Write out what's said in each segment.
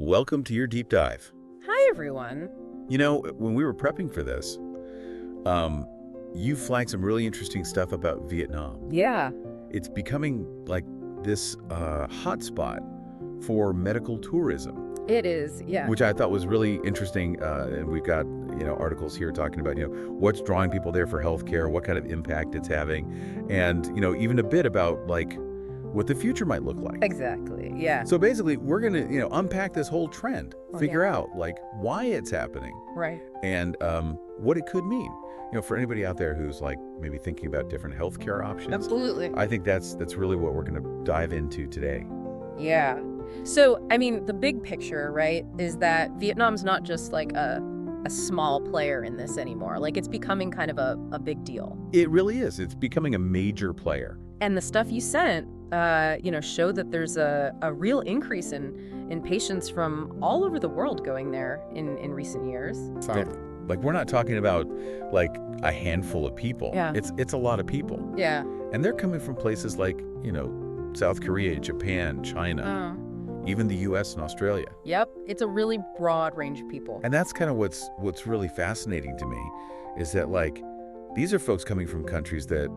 welcome to your deep dive. Hi, everyone. You know, when we were prepping for this, you flagged some really interesting stuff about Vietnam. Yeah, It's becoming like this hotspot for medical tourism, it is. Yeah. which I thought was really interesting. And we've got, articles here talking about, what's drawing people there for healthcare, what kind of impact it's having, and, even a bit about like what the future might look like. Exactly. Yeah. So basically, we're going to, unpack this whole trend, Oh, figure yeah. out like why it's happening Right. and what it could mean. For anybody out there who's like maybe thinking about different healthcare options, Absolutely. I think that's really what we're going to dive into today. Yeah. So, I mean, the big picture, right, is that Vietnam's not just like a small player in this anymore. Like, it's becoming kind of a big deal. It really is. It's becoming a major player. And the stuff you sent, show that there's a real increase in patients from all over the world going there in recent years. Like, we're not talking about like a handful of people. Yeah. It's a lot of people. Yeah. And they're coming from places like, South Korea, Japan, China, even the US and Australia. Yep. It's a really broad range of people. And that's kind of what's really fascinating to me is that like these are folks coming from countries that,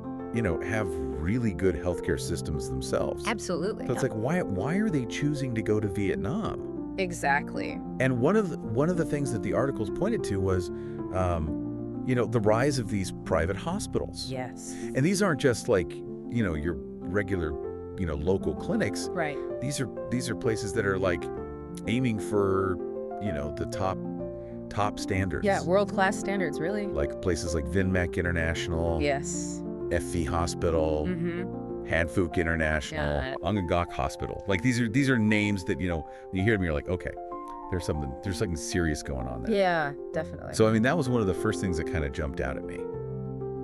have really good healthcare systems themselves. Absolutely. So it's like why are they choosing to go to Vietnam? Exactly. And one of the things that the articles pointed to was the rise of these private hospitals. Yes. And these aren't just like, your regular, local clinics. Right. These are places that are like aiming for, the top standards. Yeah, world-class standards, really. Like places like Vinmec International, Yes. FV Hospital, Mm-hmm. Han Phuc International, Yeah. Ongangok Hospital. Like these are names that, when you hear them, you're like, okay, there's something serious going on there. Yeah, definitely. So, I mean, that was one of the first things that kind of jumped out at me.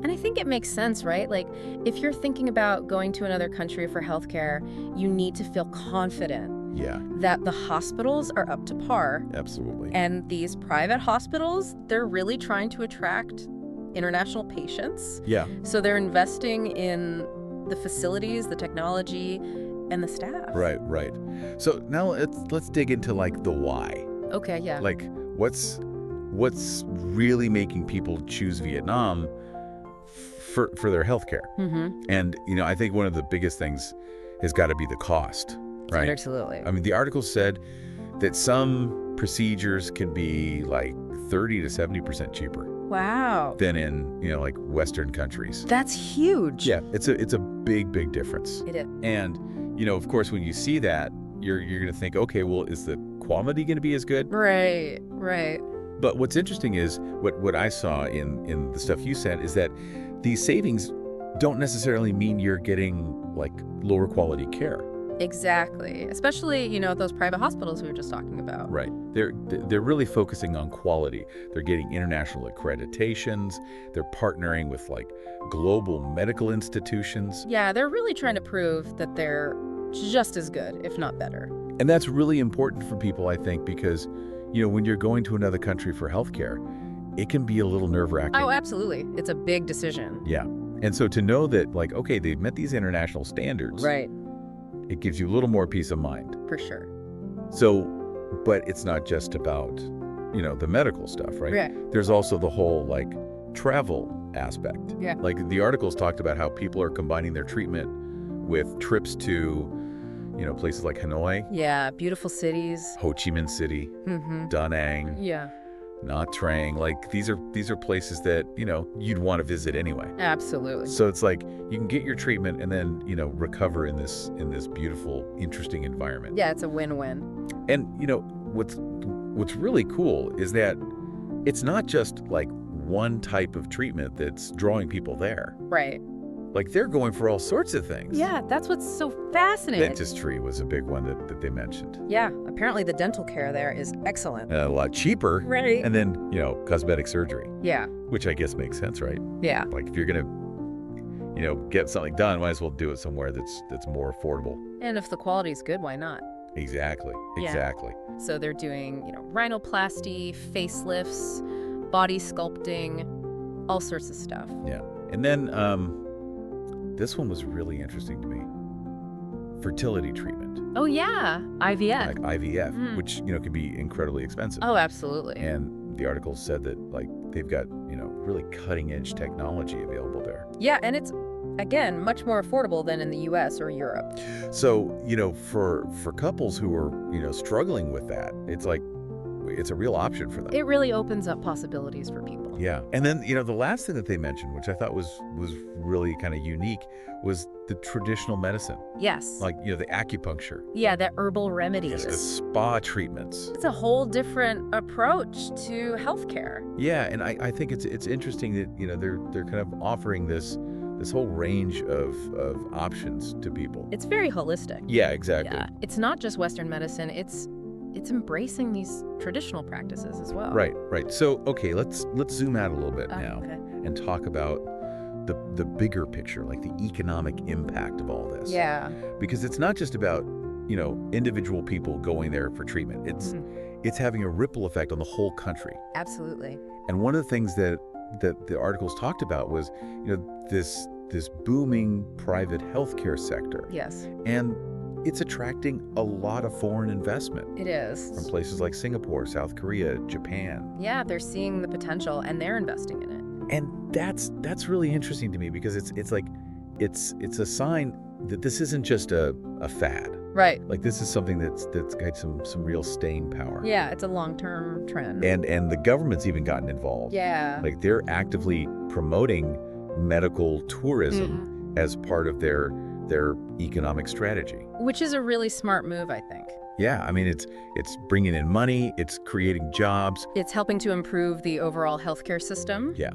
And I think it makes sense, right? Like, if you're thinking about going to another country for healthcare, you need to feel confident Yeah, that the hospitals are up to par. absolutely. And these private hospitals, they're really trying to attract international patients. Yeah. So they're investing in the facilities, the technology, and the staff. Right. So now let's dig into like the why. Okay, yeah. Like what's really making people choose Vietnam for their healthcare? Mm-hmm. And I think one of the biggest things has got to be the cost, right? Absolutely. I mean, the article said that some procedures can be like 30 to 70% cheaper Wow. than in, like Western countries. That's huge. Yeah, it's a big difference. It is. And, of course, when you see that, you're going to think, okay, well, is the quality going to be as good? Right. But what's interesting is what I saw in the stuff you sent is that these savings don't necessarily mean you're getting like lower quality care. Exactly. Especially, at those private hospitals we were just talking about. Right. They're really focusing on quality. They're getting international accreditations. They're partnering with like global medical institutions. Yeah, they're really trying to prove that they're just as good, if not better. And that's really important for people, I think, because, when you're going to another country for healthcare, it can be a little nerve-wracking. Oh, absolutely. It's a big decision. Yeah. And so to know that like, okay, they've met these international standards, Right. it gives you a little more peace of mind. For sure. So, but it's not just about, the medical stuff, right? Right. There's also the whole like travel aspect. Yeah. Like the articles talked about how people are combining their treatment with trips to, places like Hanoi, Yeah, beautiful cities. Ho Chi Minh City, Mm-hmm. Da Nang, Yeah, Nha Trang. Like these are places that, you'd want to visit anyway. absolutely. So it's like you can get your treatment and then, recover in this beautiful, interesting environment. Yeah, it's a win-win. And what's really cool is that it's not just like one type of treatment that's drawing people there. Right. Like they're going for all sorts of things. Yeah, that's what's so fascinating. Dentistry was a big one that they mentioned. Yeah, apparently the dental care there is excellent. A lot cheaper. Right. And then, cosmetic surgery, Yeah, which I guess makes sense, right? yeah. Like if you're going to, get something done, might as well do it somewhere that's more affordable. And if the quality's good, why not? Exactly. Yeah. Exactly. So they're doing, rhinoplasty, facelifts, body sculpting, all sorts of stuff. Yeah. And then this one was really interesting to me. fertility treatment, Oh, yeah. IVF. like IVF, which, can be incredibly expensive. Oh, absolutely. And the article said that, like, they've got, really cutting-edge technology available there. Yeah, and it's, again, much more affordable than in the US or Europe. So, for couples who are, struggling with that, it's like, it's a real option for them. It really opens up possibilities for people. Yeah. And then, the last thing that they mentioned, which I thought was really kind of unique, was the traditional medicine. Yes. Like, the acupuncture. Yeah, the herbal remedies. Yes, the spa treatments. It's a whole different approach to healthcare. Yeah, and I think it's interesting that, they're kind of offering this whole range of options to people. It's very holistic. Yeah, exactly. Yeah. It's not just Western medicine, it's embracing these traditional practices as well. Right. So, okay, let's zoom out a little bit now Okay. and talk about the bigger picture, like the economic impact of all this. Yeah. Because it's not just about, individual people going there for treatment. It's having a ripple effect on the whole country. Absolutely. And one of the things that the articles talked about was, this booming private healthcare sector. Yes, And it's attracting a lot of foreign investment it is. from places like Singapore, South Korea, Japan. Yeah, they're seeing the potential and they're investing in it. And that's really interesting to me because it's a sign that this isn't just a fad. Right. Like, this is something that's got some real staying power. Yeah, it's a long-term trend. And the government's even gotten involved. Yeah. Like, they're actively promoting medical tourism as part of their economic strategy. Which is a really smart move, I think. Yeah, I mean, it's bringing in money, it's creating jobs. It's helping to improve the overall healthcare system. Yeah.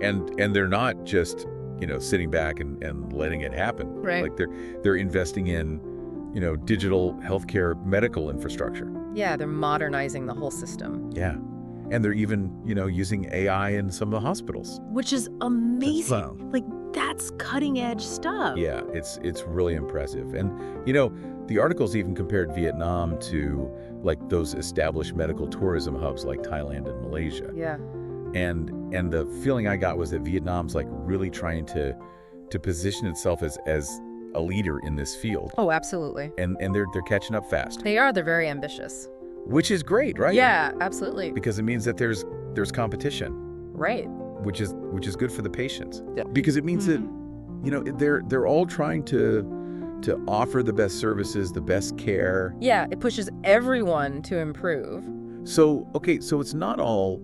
And they're not just, sitting back and letting it happen. Right. Like, they're investing in, digital healthcare medical infrastructure. Yeah, they're modernizing the whole system. Yeah. And they're even, using AI in some of the hospitals. Which is amazing. Wow. Like, that's cutting edge stuff. Yeah, it's really impressive. And, the articles even compared Vietnam to, like, those established medical tourism hubs like Thailand and Malaysia. Yeah. And the feeling I got was that Vietnam's, like, really trying to position itself as a leader in this field. Oh, absolutely. And they're catching up fast, They're very ambitious. which is great, right? Yeah, absolutely. Because it means that there's competition, Right. which is good for the patients. Yeah. Because it means that, they're all trying to offer the best services, the best care. Yeah, it pushes everyone to improve. So, okay, so it's not all,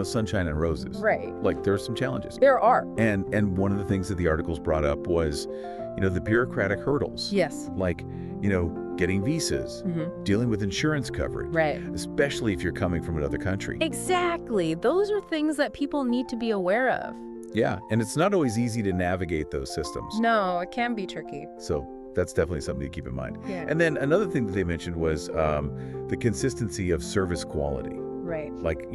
sunshine and roses. Right. Like, there's some challenges. There are. And one of the things that the articles brought up was, the bureaucratic hurdles. Yes. Like, getting visas, dealing with insurance coverage. Right. Especially if you're coming from another country. Exactly. Those are things that people need to be aware of. Yeah, and it's not always easy to navigate those systems. No, it can be tricky. So that's definitely something to keep in mind. Yeah. And then another thing that they mentioned was the consistency of service quality. Right. Like,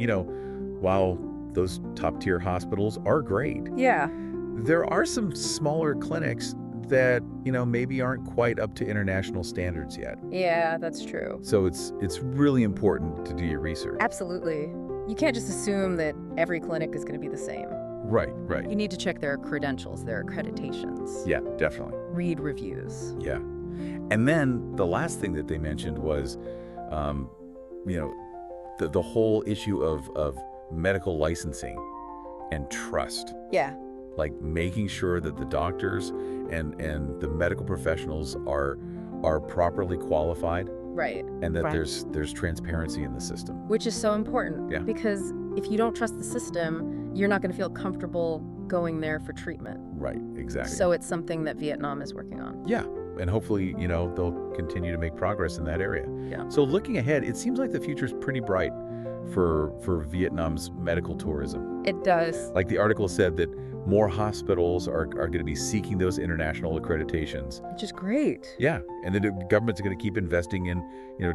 while those top-tier hospitals are great, Yeah. there are some smaller clinics that, maybe aren't quite up to international standards yet. Yeah, that's true. So it's really important to do your research. Absolutely. You can't just assume that every clinic is going to be the same. Right. You need to check their credentials, their accreditations. Yeah, definitely. Read reviews. Yeah. And then the last thing that they mentioned was, the whole issue of medical licensing and trust. Yeah. Like, making sure that the doctors and the medical professionals are properly qualified Right. and that Right. there's transparency in the system. Which is so important. Yeah. Because if you don't trust the system, you're not going to feel comfortable going there for treatment. Right, exactly. So it's something that Vietnam is working on. Yeah, and hopefully, they'll continue to make progress in that area. Yeah. So looking ahead, it seems like the future's pretty bright for Vietnam's medical tourism. It does. Like, the article said that more hospitals are going to be seeking those international accreditations. Which is great. Yeah, and the government's going to keep investing in,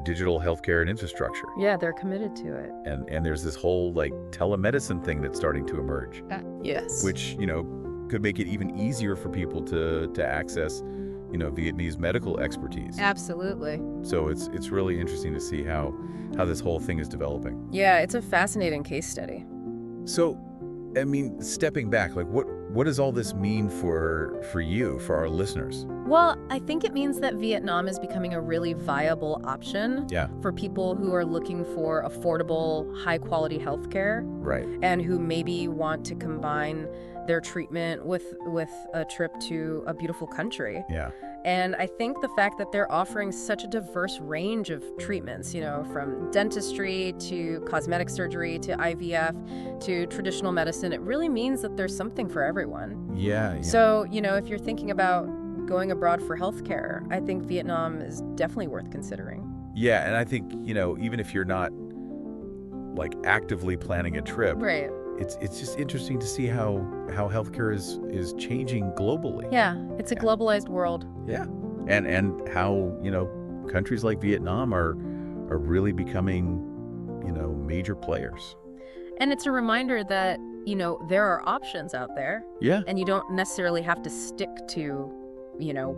digital healthcare and infrastructure. Yeah, they're committed to it. And there's this whole, like, telemedicine thing that's starting to emerge, Yes. which, could make it even easier for people to access, Vietnamese medical expertise. Absolutely. So it's really interesting to see how this whole thing is developing. Yeah, it's a fascinating case study. So, I mean, stepping back, like, what does all this mean for you, for our listeners? Well, I think it means that Vietnam is becoming a really viable option Yeah, for people who are looking for affordable, high-quality healthcare right. and who maybe want to combine their treatment with a trip to a beautiful country. Yeah, And I think the fact that they're offering such a diverse range of treatments, from dentistry to cosmetic surgery to IVF to traditional medicine, it really means that there's something for everyone. yeah, yeah. So, if you're thinking about going abroad for healthcare, I think Vietnam is definitely worth considering. Yeah, and I think, even if you're not like actively planning a trip, Right. it's just interesting to see how healthcare is changing globally. Yeah, it's a Yeah. globalized world. Yeah. And how, countries like Vietnam are really becoming, major players. And it's a reminder that, there are options out there, Yeah. and you don't necessarily have to stick to,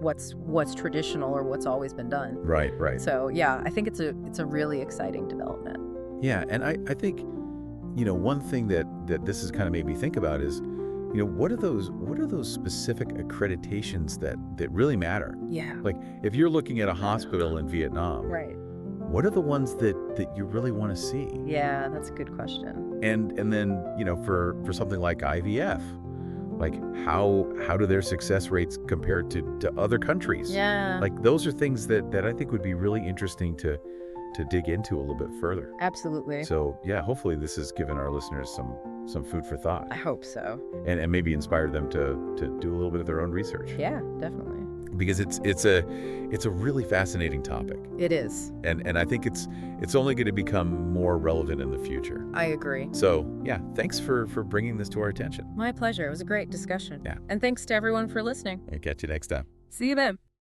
what's traditional or what's always been done. Right, right. So, yeah, I think it's a really exciting development. Yeah, and I think, one thing that this has kind of made me think about is, what are those specific accreditations that really matter? Yeah. Like, if you're looking at a hospital in Vietnam, Right. what are the ones that you really want to see? Yeah, that's a good question. And then, for something like IVF, like how do their success rates compare to other countries? Yeah. Like, those are things that I think would be really interesting to dig into a little bit further. Absolutely. So yeah, hopefully this has given our listeners some food for thought I hope so. and maybe inspired them to do a little bit of their own research, Yeah, definitely. because it's a really fascinating topic, It is. and I think it's only going to become more relevant in the future. I agree. So yeah, thanks for bringing this to our attention. My pleasure. It was a great discussion. Yeah. And thanks to everyone for listening. I'll catch you next time. See you then.